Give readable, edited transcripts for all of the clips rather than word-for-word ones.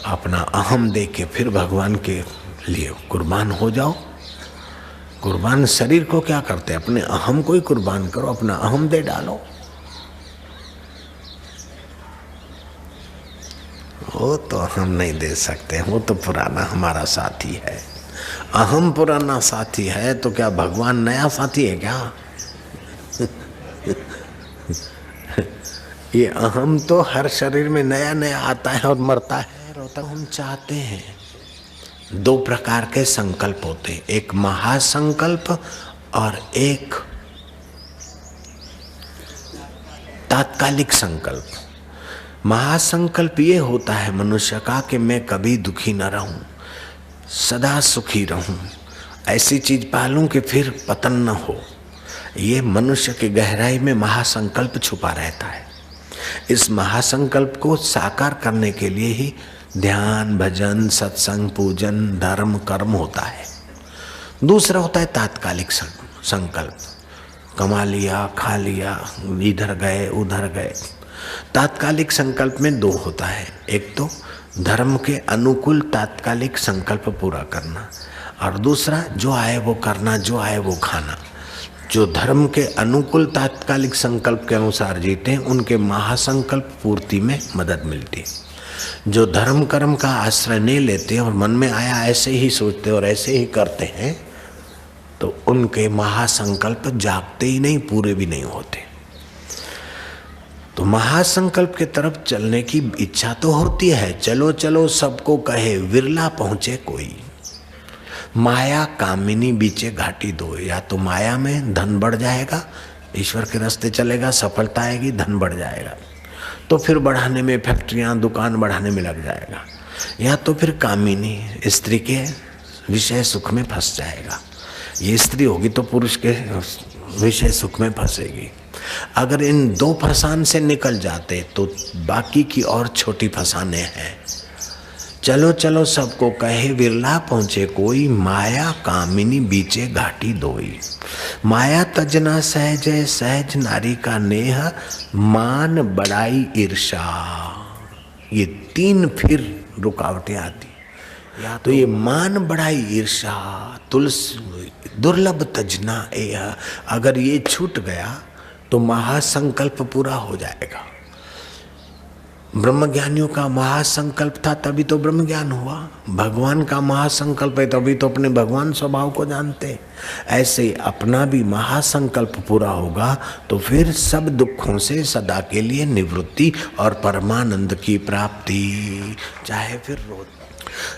अपना अहम दे के फिर भगवान के लिए कुर्बान हो जाओ। कुर्बान शरीर को क्या करते, अपने अहम को ही कुर्बान करो, अपना अहम दे डालो। वो तो हम नहीं दे सकते, वो तो पुराना हमारा साथी है। अहम पुराना साथी है तो क्या भगवान नया साथी है क्या? ये अहम तो हर शरीर में नया नया आता है और मरता है, रोता। हम चाहते हैं, दो प्रकार के संकल्प होते हैं, एक महासंकल्प और एक तात्कालिक संकल्प। महासंकल्प ये होता है मनुष्य का कि मैं कभी दुखी न रहूं, सदा सुखी रहूं, ऐसी चीज पालूं कि फिर पतन न हो। ये मनुष्य की गहराई में महासंकल्प छुपा रहता है। इस महासंकल्प को साकार करने के लिए ही ध्यान, भजन, सत्संग, पूजन, धर्म, कर्म होता है। दूसरा होता है तात्कालिक संकल्प, कमा लिया, खा लिया, इधर गए उधर गए। तात्कालिक संकल्प में दो होता है, एक तो धर्म के अनुकूल तात्कालिक संकल्प पूरा करना, और दूसरा जो आए वो करना, जो आए वो खाना। जो धर्म के अनुकूल तात्कालिक संकल्प के अनुसार जीते हैं उनके महासंकल्प पूर्ति में मदद मिलती है। जो धर्म कर्म का आश्रय नहीं लेते और मन में आया ऐसे ही सोचते और ऐसे ही करते हैं तो उनके महासंकल्प जागते ही नहीं, पूरे भी नहीं होते। तो महासंकल्प की तरफ चलने की इच्छा तो होती है, चलो चलो सबको कहे विरला पहुंचे कोई। माया कामिनी बीचे घाटी दो, या तो माया में धन बढ़ जाएगा, ईश्वर के रास्ते चलेगा, सफलता आएगी, धन बढ़ जाएगा, तो फिर बढ़ाने में, फैक्ट्रियां दुकान बढ़ाने में लग जाएगा, या तो फिर कामिनी स्त्री के विषय सुख में फंस जाएगा। ये स्त्री होगी तो पुरुष के विषय सुख में फंसेगी। अगर इन दो फसान से निकल जाते तो बाकी की और छोटी फसाने हैं। चलो चलो सबको कहे विरला पहुंचे कोई, माया कामिनी बीचे घाटी दोई। माया तजना सहज है, सहज नारी का नेह, मान बड़ाई ईर्षा। ये तीन फिर रुकावटें आती। या तो ये मान बड़ाई ईर्षा, तुलसी दुर्लभ तजना एह, अगर ये छूट गया तो महासंकल्प पूरा हो जाएगा। ब्रह्मज्ञानियों का महासंकल्प था तभी तो ब्रह्म ज्ञान हुआ। भगवान का महासंकल्प है तभी तो अपने भगवान स्वभाव को जानते। ऐसे ही अपना भी महासंकल्प पूरा होगा तो फिर सब दुखों से सदा के लिए निवृत्ति और परमानंद की प्राप्ति। चाहे फिर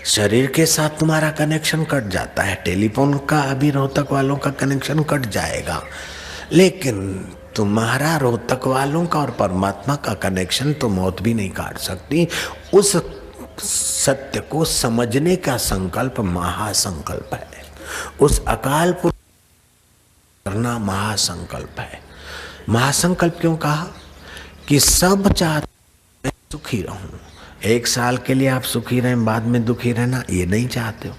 शरीर के साथ तुम्हारा कनेक्शन कट जाता है, टेलीफोन का अभी रोहतक वालों का कनेक्शन कट जाएगा, लेकिन तुम्हारा रोहतक वालों का और परमात्मा का कनेक्शन तो मौत भी नहीं काट सकती। उस सत्य को समझने का संकल्प महासंकल्प है। उस अकाल पुरुष करना महासंकल्प है। महासंकल्प क्यों कहा? कि सब चाहते सुखी रहूं। एक साल के लिए आप सुखी रहें, बाद में दुखी रहना ये नहीं चाहते हो।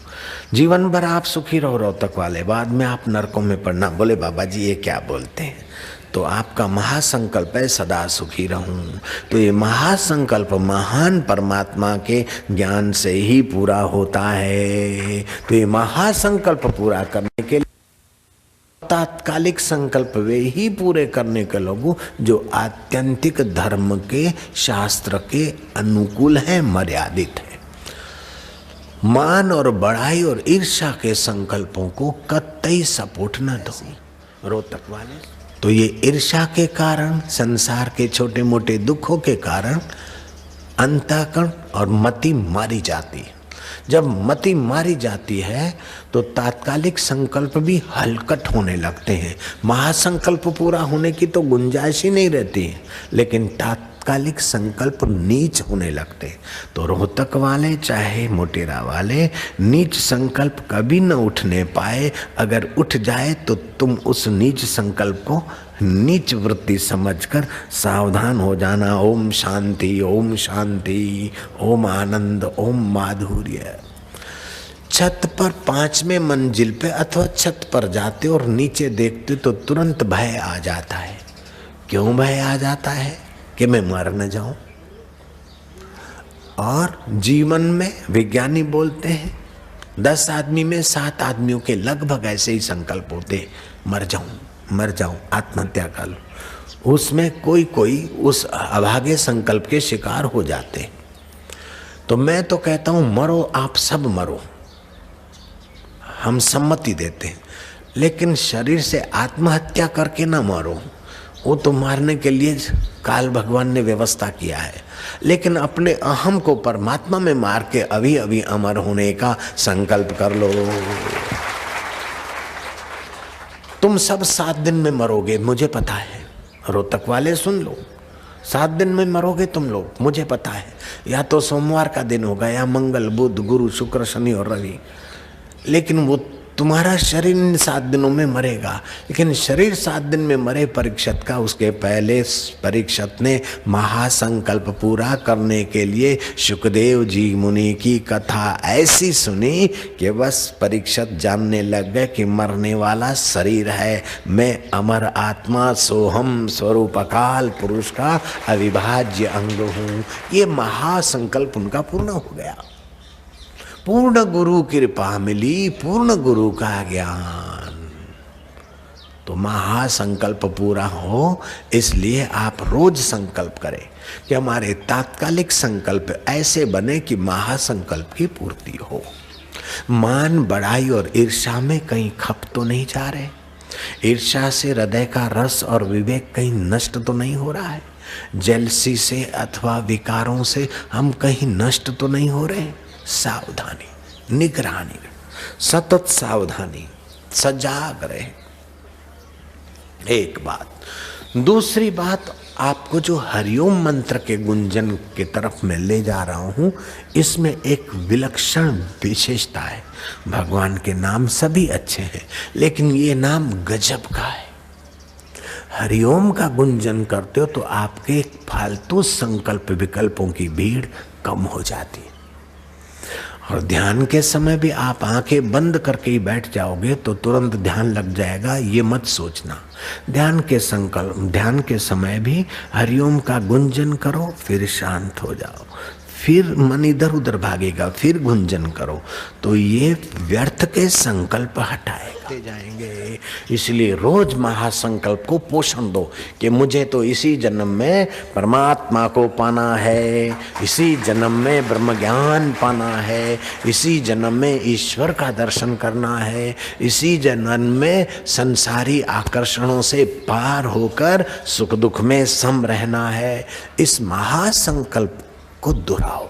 जीवन भर आप सुखी रहो रोहतक वाले, बाद में आप नरकों में पड़ना। बोले बाबा जी ये क्या बोलते हैं? तो आपका महासंकल्प है सदा सुखी रहूं। तो ये महासंकल्प महान परमात्मा के ज्ञान से ही पूरा होता है। तो ये महासंकल्प पूरा करने के लिए तात्कालिक संकल्प वे ही पूरे करने के लोग जो आत्यंतिक धर्म के शास्त्र के अनुकूल है, मर्यादित है। मान और बड़ाई और ईर्ष्या के संकल्पों को कतई सपोर्ट न दो रोहतक वाले। तो ये ईर्ष्या के कारण, संसार के छोटे मोटे दुखों के कारण अंतःकरण और मति मारी जाती है। जब मति मारी जाती है तो तात्कालिक संकल्प भी हलकट होने लगते हैं। महासंकल्प पूरा होने की तो गुंजाइश ही नहीं रहती है, लेकिन तात्कालिक संकल्प नीच होने लगते। तो रोहतक वाले चाहे मोटेरा वाले नीच संकल्प कभी न उठने पाए। अगर उठ जाए तो तुम उस नीच संकल्प को नीच वृत्ति समझकर सावधान हो जाना। ओम शांति, ओम शांति, ओम आनंद, ओम माधुर्य। छत पर 5वें मंजिल पे अथवा छत पर जाते और नीचे देखते तो तुरंत भय आ जाता है। क्यों भय आ जाता है? कि मैं मर न जाऊं। और जीवन में विज्ञानी बोलते हैं 10 आदमी में 7 आदमियों के लगभग ऐसे ही संकल्प होते, मर जाऊं, आत्महत्या कर लूं। उसमें कोई कोई उस अभागे संकल्प के शिकार हो जाते। तो मैं तो कहता हूं मरो, आप सब मरो, हम सम्मति देते हैं, लेकिन शरीर से आत्महत्या करके ना मरो। वो तो मारने के लिए काल भगवान ने व्यवस्था किया है, लेकिन अपने अहम को परमात्मा में मार के अभी अभी अमर होने का संकल्प कर लो। तुम सब 7 दिन में मरोगे, मुझे पता है। रोहतक वाले सुन लो, 7 दिन में मरोगे तुम लोग, मुझे पता है। या तो सोमवार का दिन होगा, या मंगल, बुध, गुरु, शुक्र, शनि और रवि, लेकिन वो तुम्हारा शरीर इन 7 दिनों में मरेगा। लेकिन शरीर 7 दिन में मरे परीक्षित का, उसके पहले परीक्षित ने महासंकल्प पूरा करने के लिए सुखदेव जी मुनि की कथा ऐसी सुनी कि बस परीक्षित जानने लग गए कि मरने वाला शरीर है, मैं अमर आत्मा सोहम स्वरूप अकाल पुरुष का अविभाज्य अंग हूँ। ये महासंकल्प उनका पूर्ण हो गया। पूर्ण गुरु कृपा मिली, पूर्ण गुरु का ज्ञान। तो महासंकल्प पूरा हो, इसलिए आप रोज संकल्प करें कि हमारे तात्कालिक संकल्प ऐसे बने कि महासंकल्प की पूर्ति हो। मान बढ़ाई और ईर्ष्या में कहीं खप तो नहीं जा रहे? ईर्ष्या से हृदय का रस और विवेक कहीं नष्ट तो नहीं हो रहा है? जेलसी से अथवा विकारों से हम कहीं नष्ट तो नहीं हो रहे? सावधानी, निगरानी, सतत सावधानी, सजाग रहे। एक बात। दूसरी बात, आपको जो हरिओम मंत्र के गुंजन के तरफ मैं ले जा रहा हूं, इसमें एक विलक्षण विशेषता है। भगवान के नाम सभी अच्छे हैं, लेकिन ये नाम गजब का है। हरिओम का गुंजन करते हो तो आपके फालतू संकल्प विकल्पों की भीड़ कम हो जाती है। और ध्यान के समय भी आप आंखें बंद करके ही बैठ जाओगे तो तुरंत ध्यान लग जाएगा, ये मत सोचना। ध्यान के समय भी हरिओम का गुंजन करो, फिर शांत हो जाओ, फिर मन इधर उधर भागेगा, फिर गुंजन करो, तो ये व्यर्थ के संकल्प हटाएगा जाएंगे। इसलिए रोज महासंकल्प को पोषण दो कि मुझे तो इसी जन्म में परमात्मा को पाना है, इसी जन्म में ब्रह्म ज्ञान पाना है, इसी जन्म में ईश्वर का दर्शन करना है, इसी जन्म में संसारी आकर्षणों से पार होकर सुख दुख में सम रहना है। इस महासंकल्प को दोहराओ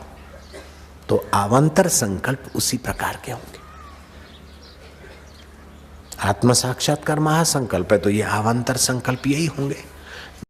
तो अवान्तर संकल्प उसी प्रकार के होंगे। आत्म साक्षात्कार महासंकल्प है तो ये अवान्तर संकल्प यही होंगे।